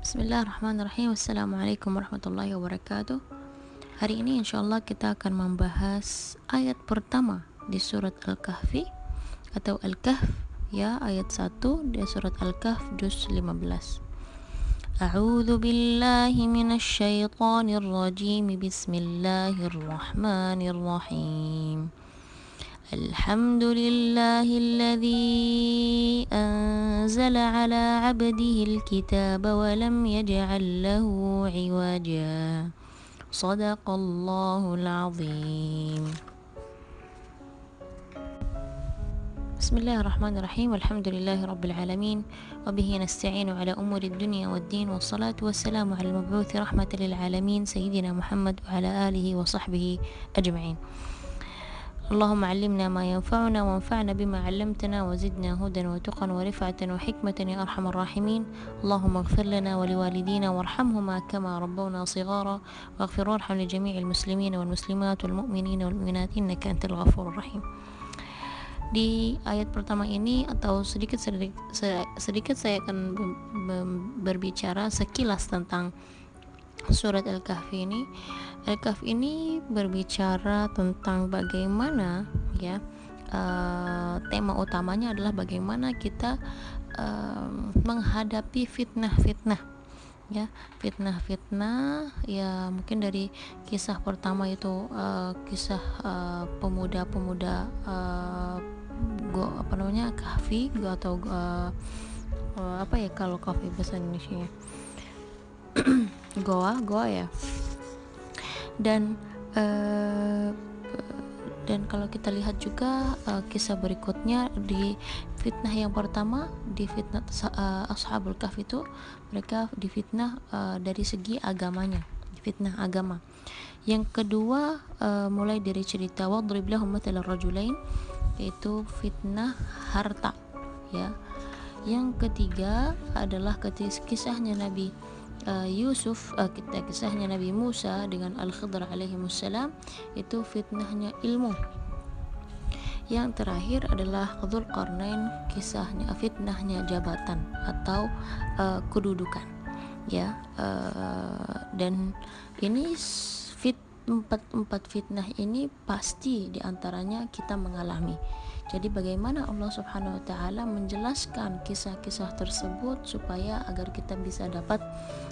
Bismillahirrahmanirrahim. Assalamualaikum warahmatullahi wabarakatuh. Hari ini insyaallah kita akan membahas ayat pertama di surat Al-Kahfi atau Al-Kahf, ya, ayat 1 di surat Al-Kahf juz 15. A'udzu billahi minasy syaithanir rajim. Bismillahirrahmanirrahim. الحمد لله الذي أنزل على عبده الكتاب ولم يجعل له عوجا صدق الله العظيم. بسم الله الرحمن الرحيم. الحمد لله رب العالمين وبه نستعين على أمور الدنيا والدين والصلاة والسلام على المبعوث رحمة للعالمين سيدنا محمد وعلى آله وصحبه أجمعين. اللهم علمنا ما ينفعنا وانفعنا بما علمتنا وزدنا هدى وتقى ورفعة وحكمة يا أرحم الراحمين. اللهم اغفر لنا ولوالدينا وارحمهما كما ربونا صغارا واغفر وارحم لجميع المسلمين والمسلمات والمؤمنين والمؤمنات إنك أنت الغفور الرحيم. Di ayat pertama ini atau sedikit saya akan berbicara sekilas tentang surat Al-Kahfi ini. Al-Kahf ini berbicara tentang bagaimana, ya, tema utamanya adalah bagaimana kita menghadapi fitnah-fitnah, ya, fitnah-fitnah, ya, mungkin dari kisah pertama itu kisah pemuda-pemuda Kahfi atau apa ya kalau Kahfi bahasa Indonesia, goa ya. Dan kalau kita lihat juga kisah berikutnya di fitnah yang pertama, di fitnah Ashabul Kahfi itu mereka difitnah dari segi agamanya, fitnah agama. Yang kedua mulai dari cerita wadrib lahum mathalar rajulain, yaitu fitnah harta, ya. Yang ketiga adalah kisahnya Nabi Yusuf, kisahnya Nabi Musa dengan Al-Khidr alaihimussalam, itu fitnahnya ilmu. Yang terakhir adalah Dzulqarnain, kisahnya fitnahnya jabatan atau kedudukan, ya. Dan ini empat fitnah ini pasti diantaranya kita mengalami. Jadi bagaimana Allah Subhanahu wa Ta'ala menjelaskan kisah-kisah tersebut supaya agar kita bisa dapat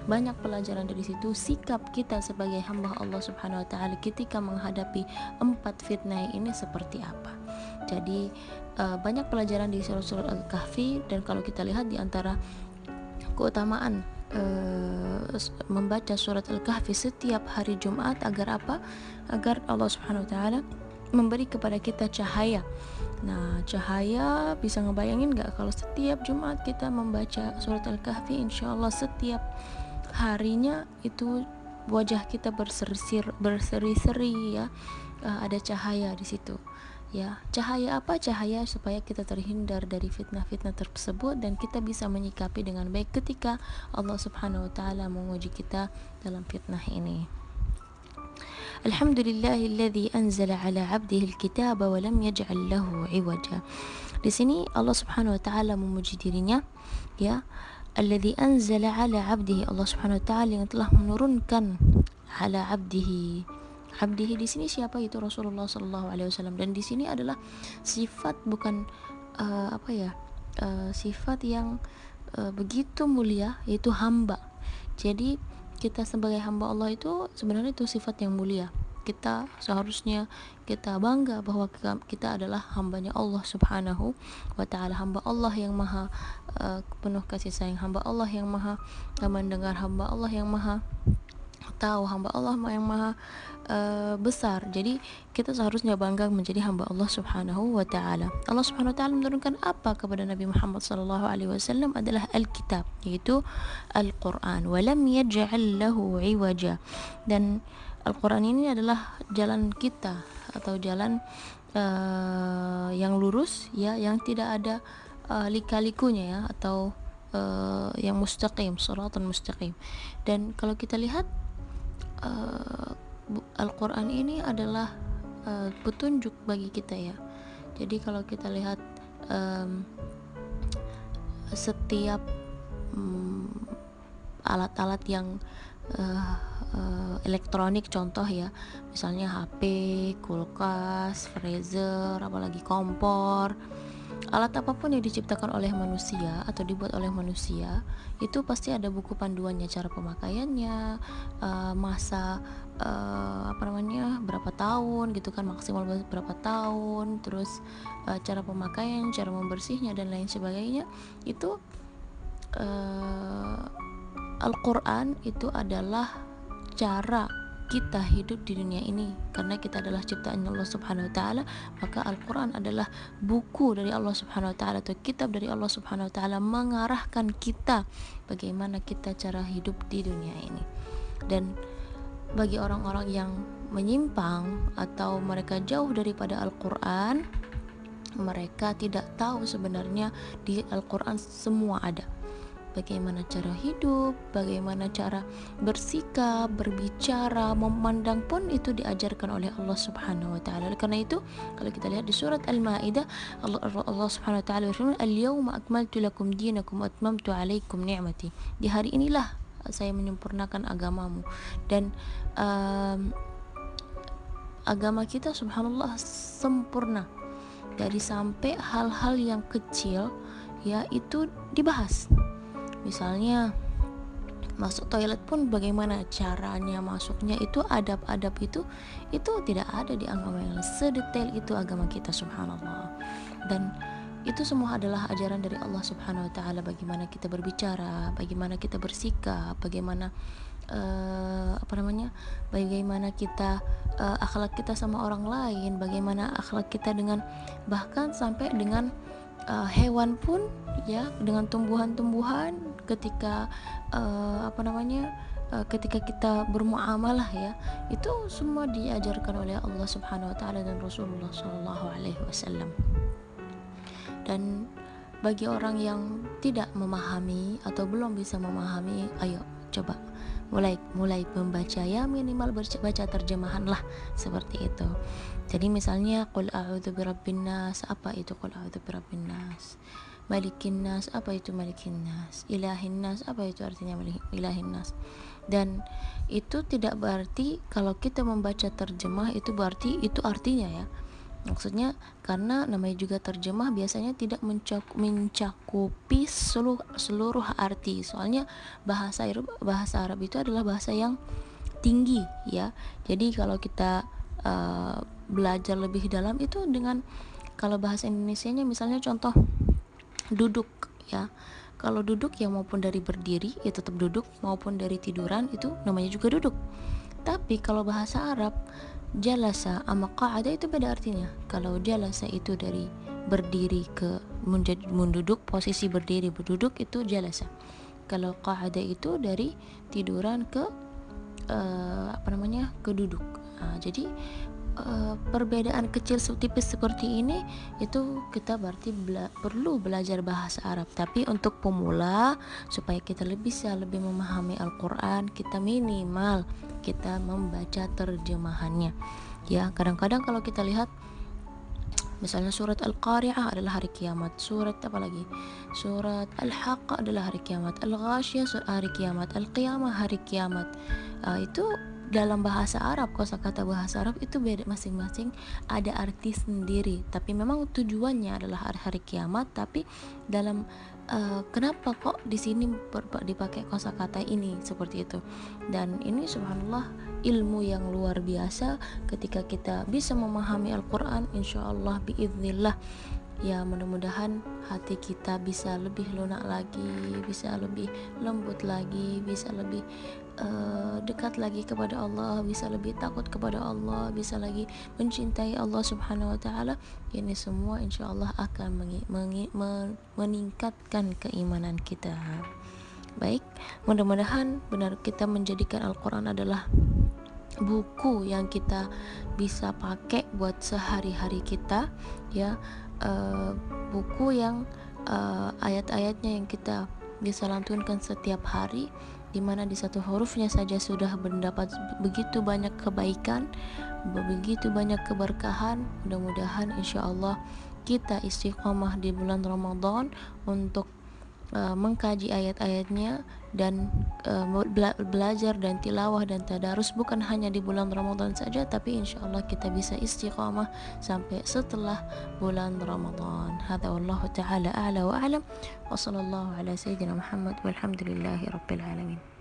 banyak pelajaran dari situ, sikap kita sebagai hamba Allah Subhanahu wa Ta'ala ketika menghadapi empat fitnah ini seperti apa. Jadi banyak pelajaran di surat Al-Kahfi. Dan kalau kita lihat di antara keutamaan membaca surat Al-Kahfi setiap hari Jumat, agar apa? Agar Allah Subhanahu wa Ta'ala memberi kepada kita cahaya. Nah, cahaya, bisa ngebayangin gak kalau setiap Jumat kita membaca surat Al-Kahfi, insyaallah setiap harinya itu wajah kita berseri-seri, ya, ada cahaya di situ, ya. Cahaya apa? Cahaya supaya kita terhindar dari fitnah-fitnah tersebut dan kita bisa menyikapi dengan baik ketika Allah Subhanahu wa Ta'ala menguji kita dalam fitnah ini. Alhamdulillahilladzi anzala ala 'abdihi al-kitaba wa lam yaj'al lahu 'iwaja. Di sini Allah Subhanahu wa Ta'ala memuji dirinya, ya. Alladzi anzala ala 'abdihi, Allah Subhanahu wa Ta'ala yang telah menurunkan ala 'abdihi. Abdihi di sini siapa? Itu Rasulullah sallallahu alaihi wasallam. Dan di sini adalah sifat, bukan sifat yang begitu mulia, yaitu hamba. Jadi kita sebagai hamba Allah itu sebenarnya itu sifat yang mulia. Kita seharusnya kita bangga bahwa kita adalah hambanya Allah Subhanahu wa Ta'ala, hamba Allah yang maha penuh kasih sayang, hamba Allah yang maha mendengar, hamba Allah yang maha tahu, hamba Allah yang maha besar. Jadi kita seharusnya bangga menjadi hamba Allah Subhanahu wa Ta'ala. Allah Subhanahu wa Ta'ala menurunkan apa kepada Nabi Muhammad sallallahu alaihi wasallam adalah Alkitab, yaitu Al-Quran. Walam yaj'al lahu 'iwaja. Dan Al-Quran ini adalah jalan kita atau jalan yang lurus, ya, yang tidak ada lika-likunya, ya, atau yang mustaqim, shiratal mustaqim. Dan kalau kita lihat Al-Quran ini adalah petunjuk bagi kita, ya. Jadi kalau kita lihat setiap alat-alat yang elektronik, contoh ya, misalnya HP, kulkas, freezer, apalagi kompor. Alat apapun yang diciptakan oleh manusia atau dibuat oleh manusia, itu pasti ada buku panduannya, cara pemakaiannya, masa berapa tahun gitu kan, maksimal berapa tahun, terus cara pemakaian, cara membersihnya dan lain sebagainya. Itu Al-Quran itu adalah cara kita hidup di dunia ini. Karena kita adalah ciptaan Allah Subhanahu wa taala, maka Al-Quran adalah buku dari Allah Subhanahu wa taala atau kitab dari Allah Subhanahu wa taala, mengarahkan kita bagaimana kita cara hidup di dunia ini. Dan bagi orang-orang yang menyimpang atau mereka jauh daripada Al-Quran, mereka tidak tahu sebenarnya di Al-Quran semua ada. Bagaimana cara hidup, bagaimana cara bersikap, berbicara, memandang pun itu diajarkan oleh Allah Subhanahu wa taala. Karena itu kalau kita lihat di surat Al-Maidah, Allah Subhanahu wa taala berfirman, "Al-yauma akmaltu lakum dinakum wa atmamtu 'alaikum ni'mati." Di hari inilah saya menyempurnakan agamamu. Dan agama kita subhanallah sempurna. Dari sampai hal-hal yang kecil ya itu dibahas. Misalnya masuk toilet pun bagaimana caranya masuknya, itu adab-adab itu tidak ada di agama yang sedetail itu agama kita subhanallah. Dan itu semua adalah ajaran dari Allah Subhanahu wa taala, bagaimana kita berbicara, bagaimana kita bersikap, bagaimana bagaimana kita akhlak kita sama orang lain, bagaimana akhlak kita dengan bahkan sampai dengan hewan pun ya, dengan tumbuhan-tumbuhan ketika ketika kita bermuamalah ya, itu semua diajarkan oleh Allah Subhanahu wa taala dan Rasulullah sallallahu alaihi wasallam. Dan bagi orang yang tidak memahami atau belum bisa memahami, ayo coba mulai membaca, ya minimal baca terjemahan lah, seperti itu. Jadi misalnya qul a'udzu birabbin nas, apa itu qul a'udzu birabbin nas? Malikin nas, apa itu malikin nas? Ilahin nas, apa itu artinya ilahin nas? Dan itu tidak berarti kalau kita membaca terjemah itu berarti itu artinya ya. Maksudnya karena namanya juga terjemah biasanya tidak mencakupi seluruh arti. Soalnya bahasa Arab itu adalah bahasa yang tinggi ya. Jadi kalau kita belajar lebih dalam itu dengan, kalau bahasa Indonesianya misalnya contoh duduk ya. Kalau duduk ya maupun dari berdiri ya tetap duduk, maupun dari tiduran itu namanya juga duduk. Tapi kalau bahasa Arab, jalasa sama qa'ada itu beda artinya. Kalau jalasa itu dari berdiri ke menduduk, posisi berdiri berduduk itu jalasa. Kalau qa'ada itu dari tiduran ke ke duduk. Jadi perbedaan kecil tipis seperti ini itu kita berarti perlu belajar bahasa Arab. Tapi untuk pemula, supaya kita bisa lebih memahami Al-Quran, kita minimal kita membaca terjemahannya ya. Kadang-kadang kalau kita lihat misalnya surat Al-Qari'ah adalah hari kiamat, surat Al-Haqqah adalah hari kiamat, Al-Ghasyiyah hari kiamat, Al-Qiyamah hari kiamat. Itu dalam bahasa Arab, kosakata bahasa Arab itu beda, masing-masing ada arti sendiri, tapi memang tujuannya adalah hari kiamat. Tapi dalam kenapa kok di sini dipakai kosakata ini seperti itu. Dan ini subhanallah ilmu yang luar biasa ketika kita bisa memahami Al-Quran, insyaallah biiznillah ya, mudah-mudahan hati kita bisa lebih lunak lagi, bisa lebih lembut lagi, bisa lebih dekat lagi kepada Allah, bisa lebih takut kepada Allah, bisa lagi mencintai Allah Subhanahu wa taala. Ini semua insyaallah akan meningkatkan keimanan kita. Baik, mudah-mudahan benar kita menjadikan Al-Quran adalah buku yang kita bisa pakai buat sehari-hari kita ya, buku yang ayat-ayatnya yang kita bisa lantunkan setiap hari, dimana di satu hurufnya saja sudah mendapat begitu banyak kebaikan, begitu banyak keberkahan. Mudah-mudahan insyaallah kita istiqomah di bulan Ramadan untuk mengkaji ayat-ayatnya dan belajar dan tilawah dan tadarus bukan hanya di bulan Ramadan saja, tapi insyaallah kita bisa istiqamah sampai setelah bulan Ramadan. Hadza wallahu taala a'la wa a'lam wa sallallahu ala sayyidina Muhammad walhamdulillahi rabbil alamin.